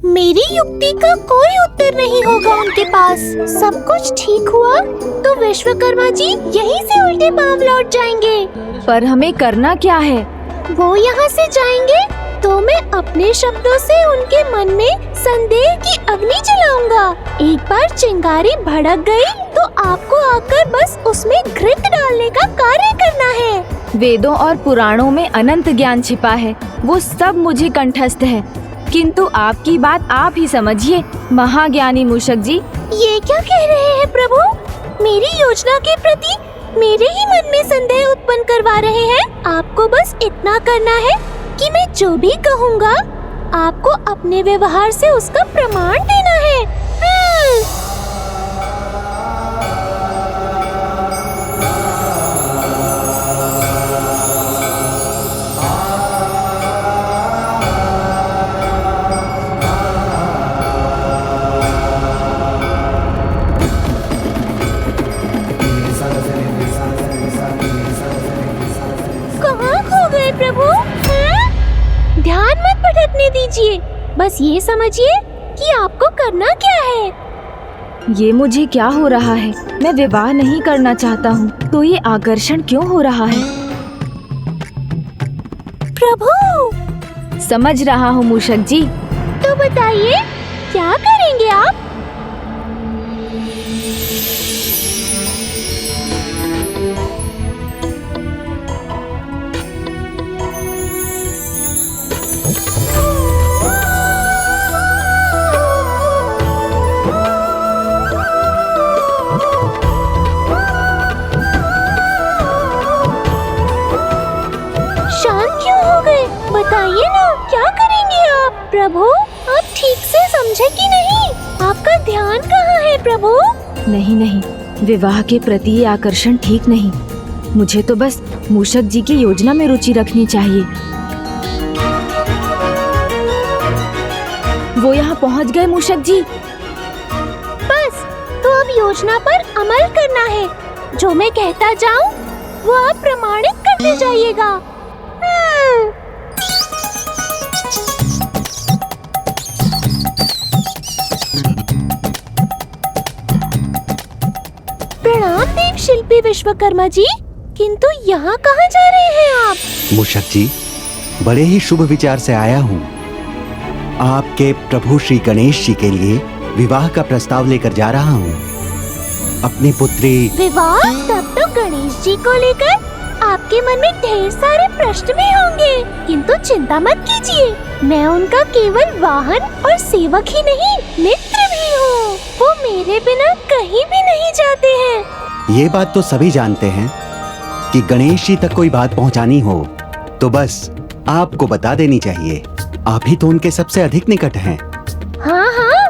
मेरी युक्ति का कोई उत्तर नहीं होगा उनके पास। सब कुछ ठीक हुआ तो विश्वकर्मा जी यहीं से उल्टे पांव लौट जाएंगे। पर हमें करना क्या है? वो यहाँ से जाएंगे तो मैं अपने शब्दों से उनके मन में संदेह की अग्नि जलाऊंगा। एक बार चिंगारी भड़क गई तो आपको आकर बस उसमें घृत डालने का कार्य करना है। वेदों और पुराणों में अनंत ज्ञान छिपा है, वो सब मुझे कंठस्थ है, किंतु आपकी बात आप ही समझिए महाज्ञानी मूषक जी। ये क्या कह रहे हैं प्रभु? मेरी योजना के प्रति मेरे ही मन में संदेह उत्पन्न करवा रहे हैं। आपको बस इतना करना है कि मैं जो भी कहूँगा आपको अपने व्यवहार से उसका प्रमाण देना है। कहाँ खो गए प्रभु? ध्यान मत भटकने दीजिए, बस ये समझिए कि आपको करना क्या है। ये मुझे क्या हो रहा है? मैं विवाह नहीं करना चाहता हूँ, तो ये आकर्षण क्यों हो रहा है? प्रभु, समझ रहा हूँ मूषक जी। तो बताइए क्या करेंगे आप? शांत क्यों हो प्रभु, आप ठीक से समझे कि नहीं? आपका ध्यान कहाँ है प्रभु? नहीं नहीं, विवाह के प्रति ये आकर्षण ठीक नहीं। मुझे तो बस मूषक जी की योजना में रुचि रखनी चाहिए। वो यहाँ पहुँच गए मूषक जी। बस, तो अब योजना पर अमल करना है। जो मैं कहता जाऊँ वो आप प्रमाणित करते जाइएगा। प्रणाम देव शिल्पी विश्वकर्मा जी, किंतु यहाँ कहाँ जा रहे हैं आप? मूषक जी, बड़े ही शुभ विचार से आया हूँ। आपके प्रभु श्री गणेश जी के लिए विवाह का प्रस्ताव लेकर जा रहा हूँ। अपनी पुत्री विवाह? तब तो गणेश जी को लेकर आपके मन में ढेर सारे प्रश्न भी होंगे, किंतु चिंता मत कीजिए, मैं उनका केवल वाहन और सेवक ही नहीं, मित्र भी हूँ। वो मेरे बिना कहीं भी नहीं जाते हैं। ये बात तो सभी जानते हैं कि गणेश जी तक कोई बात पहुंचानी हो तो बस आपको बता देनी चाहिए। आप ही तो उनके सबसे अधिक निकट हैं। हाँ हाँ,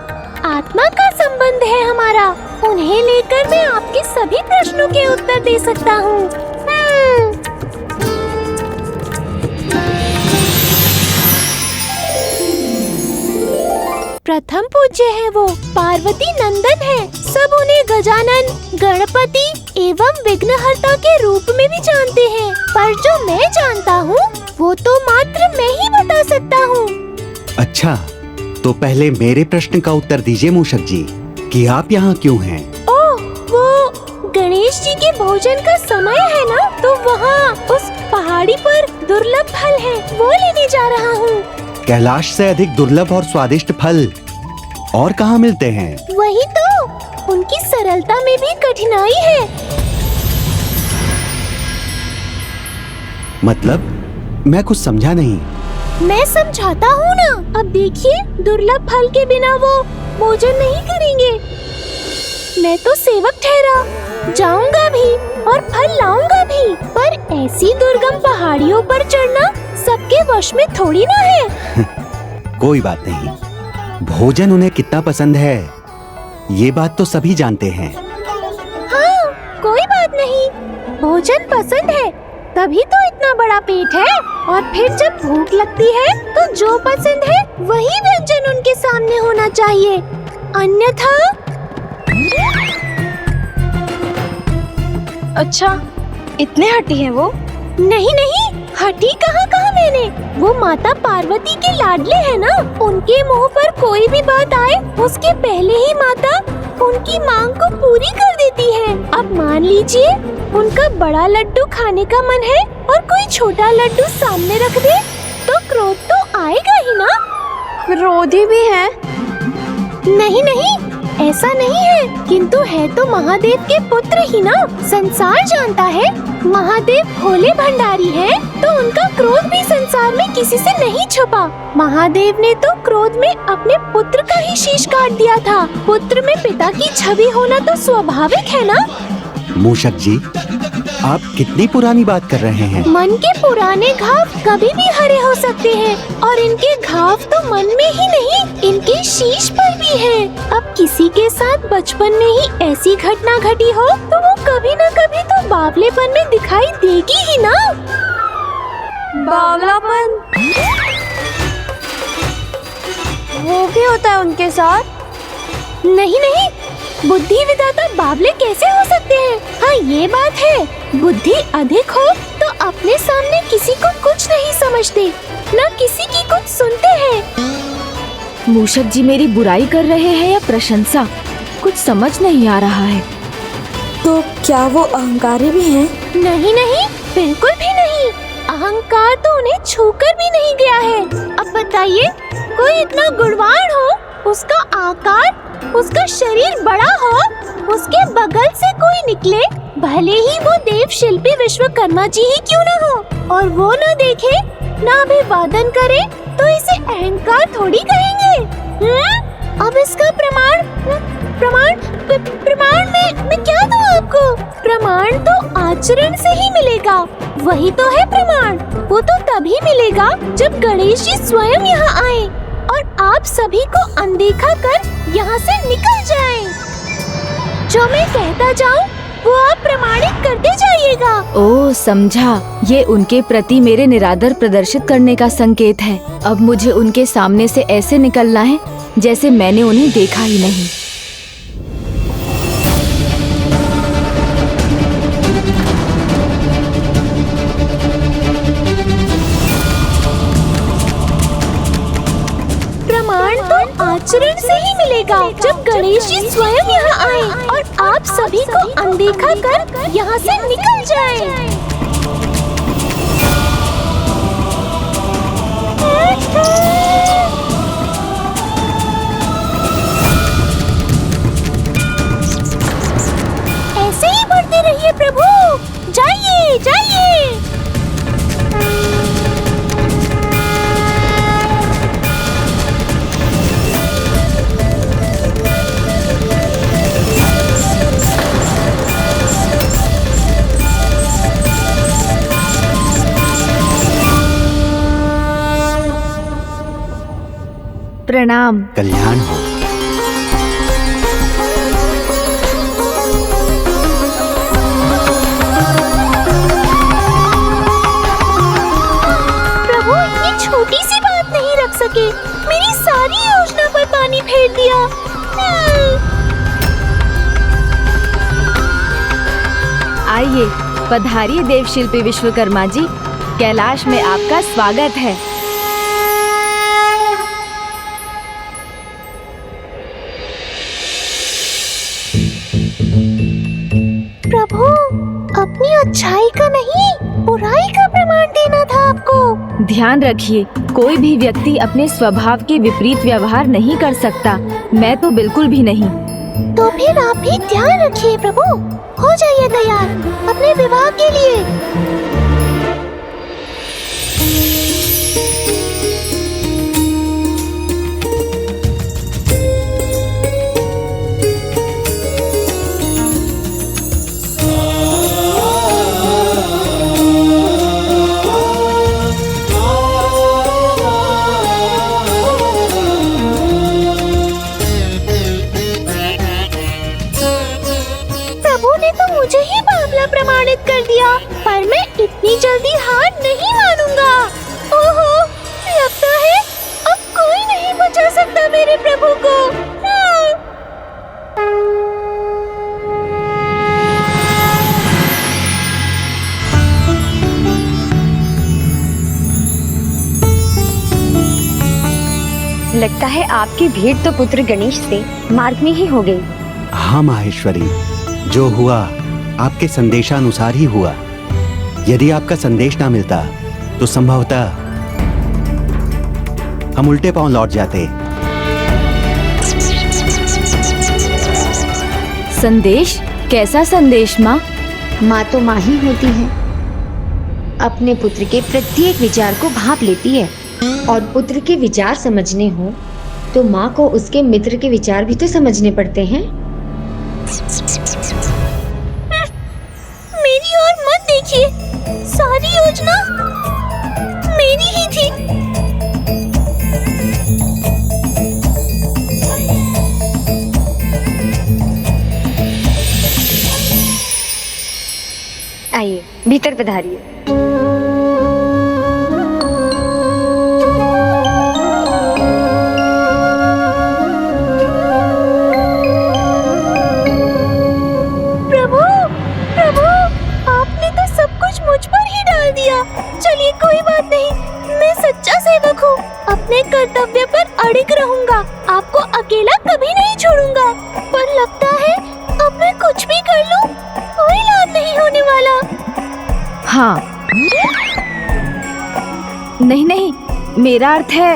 आत्मा का संबंध है हमारा। उन्हें लेकर मैं आपके सभी प्रश्नों के उत्तर दे सकता हूँ। प्रथम पूज्य है वो, पार्वती नंदन है। सब उन्हें गजानन, गणपति एवं विघ्नहर्ता के रूप में भी जानते हैं, पर जो मैं जानता हूँ वो तो मात्र मैं ही बता सकता हूँ। अच्छा, तो पहले मेरे प्रश्न का उत्तर दीजिए मूषक जी, कि आप यहाँ क्यों हैं? ओह, वो गणेश जी के भोजन का समय है ना, तो वहाँ उस पहाड़ी पर दुर्लभ फल है, वो लेने जा रहा हूँ। कैलाश से अधिक दुर्लभ और स्वादिष्ट फल और कहाँ मिलते हैं? वही तो, उनकी सरलता में भी कठिनाई है। मतलब मैं कुछ समझा नहीं। मैं समझाता हूँ ना। अब देखिए, दुर्लभ फल के बिना वो भोजन नहीं करेंगे। मैं तो सेवक ठहरा, जाऊंगा भी और फल लाऊंगा भी, पर ऐसी दुर्गम पहाड़ियों पर चढ़ना सबके वश में थोड़ी ना है। कोई बात नहीं, भोजन उन्हें कितना पसंद है ये बात तो सभी जानते हैं। हाँ, कोई बात नहीं, भोजन पसंद है तभी तो इतना बड़ा पेट है, और फिर जब भूख लगती है तो जो पसंद है वही व्यंजन उनके सामने होना चाहिए, अन्यथा। अच्छा, इतने हठी हैं वो? नहीं नहीं, हठी कहाँ कहा मैंने, वो माता पार्वती के लाडले हैं ना। उनके मुंह पर कोई भी बात आए उसके पहले ही माता उनकी मांग को पूरी कर देती है। अब मान लीजिए उनका बड़ा लड्डू खाने का मन है और कोई छोटा लड्डू सामने रख दे तो क्रोध तो आएगा ही ना। क्रोधी भी है? नहीं नहीं, ऐसा नहीं है, किंतु है तो महादेव के पुत्र ही ना। संसार जानता है महादेव भोले भंडारी हैं, तो उनका क्रोध भी संसार में किसी से नहीं छुपा। महादेव ने तो क्रोध में अपने पुत्र का ही शीश काट दिया था। पुत्र में पिता की छवि होना तो स्वाभाविक है ना। मूषक जी, आप कितनी पुरानी बात कर रहे हैं? मन के पुराने घाव कभी भी हरे हो सकते हैं, और इनके घाव तो मन में ही नहीं, इनके शीश पर भी है। अब किसी के साथ बचपन में ही ऐसी घटना घटी हो तो वो कभी न कभी तो बावलेपन में दिखाई देगी ही ना। बावलापन? वो भी होता है उनके साथ? नहीं नहीं, बुद्धि विधाता बावले कैसे हो सकते हैं? हाँ, ये बात है, बुद्धि अधिक हो तो अपने सामने किसी को कुछ नहीं समझते, न किसी की कुछ सुनते हैं। मूषक जी मेरी बुराई कर रहे हैं या प्रशंसा, कुछ समझ नहीं आ रहा है। तो क्या वो अहंकारी भी हैं? नहीं नहीं, बिल्कुल भी नहीं। अहंकार तो उन्हें छूकर भी नहीं गया है। अब बताइए, कोई इतना गुणवान हो, उसका आकार, उसका शरीर बड़ा हो, उसके बगल से कोई निकले, भले ही वो देव शिल्पी विश्वकर्मा जी ही क्यों न हो, और वो न देखे, न अभिवादन करे, तो इसे अहंकार थोड़ी कहेंगे। अब इसका प्रमाण मैं क्या दूं आपको? प्रमाण तो आचरण से ही मिलेगा, वही तो है प्रमाण। वो तो तभी मिलेगा जब गणेश जी स्वयं यहाँ आए और आप सभी को अनदेखा कर यहाँ से निकल जाएं। जो मैं कहता जाऊँ वो आप प्रमाणित करते जाइएगा। ओह समझा, ये उनके प्रति मेरे निरादर प्रदर्शित करने का संकेत है। अब मुझे उनके सामने से ऐसे निकलना है जैसे मैंने उन्हें देखा ही नहीं। प्रमाण तो आचरण से ही मिलेगा जब गणेश जी स्वयं यहाँ आए और आप सभी को अनदेखा कर यहाँ से निकल जाएं। ऐसे ही बढ़ते रहिए प्रभु, जाइए जाइए। प्रणाम। कल्याण हो। प्रभु ये छोटी सी बात नहीं रख सके, मेरी सारी योजना पर पानी फेर दिया। आइए, पधारिए देवशिल्पी विश्वकर्मा जी, कैलाश में आपका स्वागत है। प्रभु अपनी अच्छाई का नहीं बुराई का प्रमाण देना था आपको। ध्यान रखिए, कोई भी व्यक्ति अपने स्वभाव के विपरीत व्यवहार नहीं कर सकता। मैं तो बिल्कुल भी नहीं। तो फिर आप भी ध्यान रखिए प्रभु, हो जाइए तैयार अपने विवाह के लिए। मुझे ही बावला प्रमाणित कर दिया, पर मैं इतनी जल्दी हार नहीं मानूंगा। ओहो, लगता है अब कोई नहीं बचा सकता मेरे प्रभु को। लगता है आपकी भेंट तो पुत्र गणेश से मार्ग में ही हो गई। हाँ माहेश्वरी, जो हुआ आपके संदेशानुसार ही हुआ। यदि आपका संदेश ना मिलता तो संभवतः हम उल्टे पांव लौट जाते। संदेश? कैसा संदेश माँ? माँ तो माँ ही होती है, अपने पुत्र के प्रत्येक विचार को भांप लेती है, और पुत्र के विचार समझने हो तो माँ को उसके मित्र के विचार भी तो समझने पड़ते हैं। मेरी ओर मत देखिए, सारी योजना मेरी ही थी। आइए भीतर पधारिए। चलिए कोई बात नहीं, मैं सच्चा सेवक हूँ, अपने कर्तव्य पर अड़िग रहूंगा, आपको अकेला कभी नहीं छोड़ूंगा। पर लगता है अब मैं कुछ भी कर लूँ कोई लाभ नहीं होने वाला। हाँ, नहीं नहीं, मेरा अर्थ है।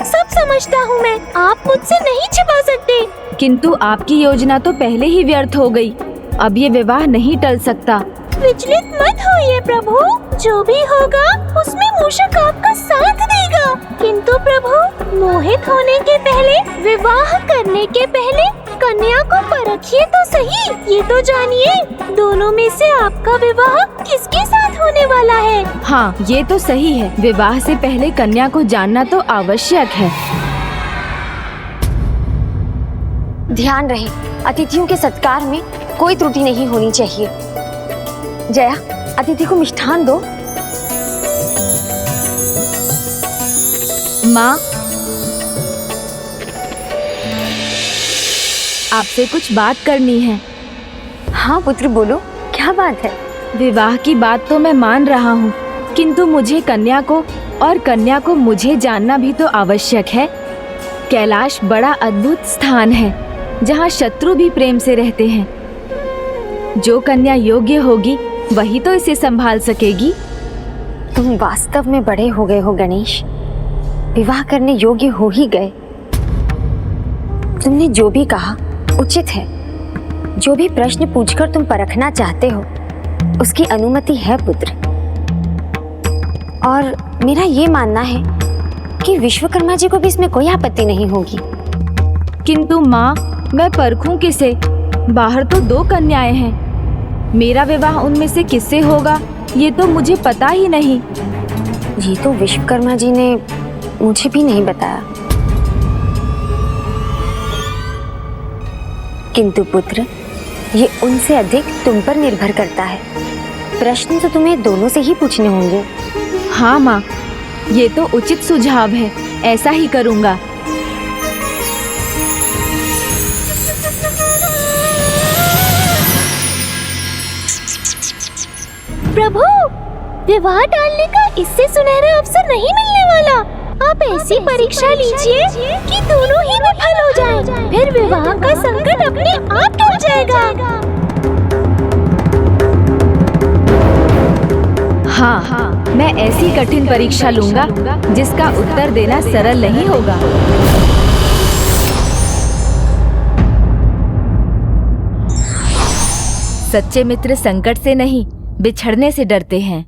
सब समझता हूँ मैं, आप मुझसे नहीं छिपा सकते। किंतु आपकी योजना तो पहले ही व्यर्थ हो गई, अब ये विवाह नहीं टल सकता। विचलित मत होइए प्रभु, जो भी होगा उसमें मूषक आपका साथ देगा। किंतु प्रभु, मोहित होने के पहले, विवाह करने के पहले कन्या को परखिए तो सही। ये तो जानिए, दोनों में से आपका विवाह किसके साथ होने वाला है। हाँ, ये तो सही है, विवाह से पहले कन्या को जानना तो आवश्यक है। ध्यान रहे, अतिथियों के सत्कार में कोई त्रुटि नहीं होनी चाहिए। जया, अतिथि को मिष्ठान दो। माँ, आपसे कुछ बात करनी है। हाँ पुत्र, बोलो, क्या बात है? विवाह की बात तो मैं मान रहा हूँ, किंतु मुझे कन्या को और कन्या को मुझे जानना भी तो आवश्यक है। कैलाश बड़ा अद्भुत स्थान है, जहाँ शत्रु भी प्रेम से रहते हैं। जो कन्या योग्य होगी वही तो इसे संभाल सकेगी। तुम वास्तव में बड़े हो गए हो गणेश, विवाह करने योग्य हो ही गए। तुमने जो भी कहा उचित है। जो भी प्रश्न पूछकर तुम परखना चाहते हो उसकी अनुमति है पुत्र। और मेरा ये मानना है कि विश्वकर्मा जी को भी इसमें कोई आपत्ति नहीं होगी। किंतु माँ, मैं परखूं किसे? बाहर तो 2 कन्याएं हैं। मेरा विवाह उनमें से किससे होगा ये तो मुझे पता ही नहीं। ये तो विश्वकर्मा जी ने मुझे भी नहीं बताया। किंतु पुत्र, ये उनसे अधिक तुम पर निर्भर करता है। प्रश्न तो तुम्हें दोनों से ही पूछने होंगे। हाँ माँ, ये तो उचित सुझाव है, ऐसा ही करूँगा। प्रभु, विवाह टालने का इससे सुनहरा अवसर नहीं मिलने वाला। आप ऐसी परीक्षा लीजिए कि दोनों ही विफल हो जाएं। फिर विवाह का संकट अपने आप टल जाएगा। हाँ, मैं ऐसी कठिन परीक्षा लूंगा जिसका उत्तर देना सरल नहीं होगा। सच्चे मित्र संकट से नहीं, बिछड़ने से डरते हैं।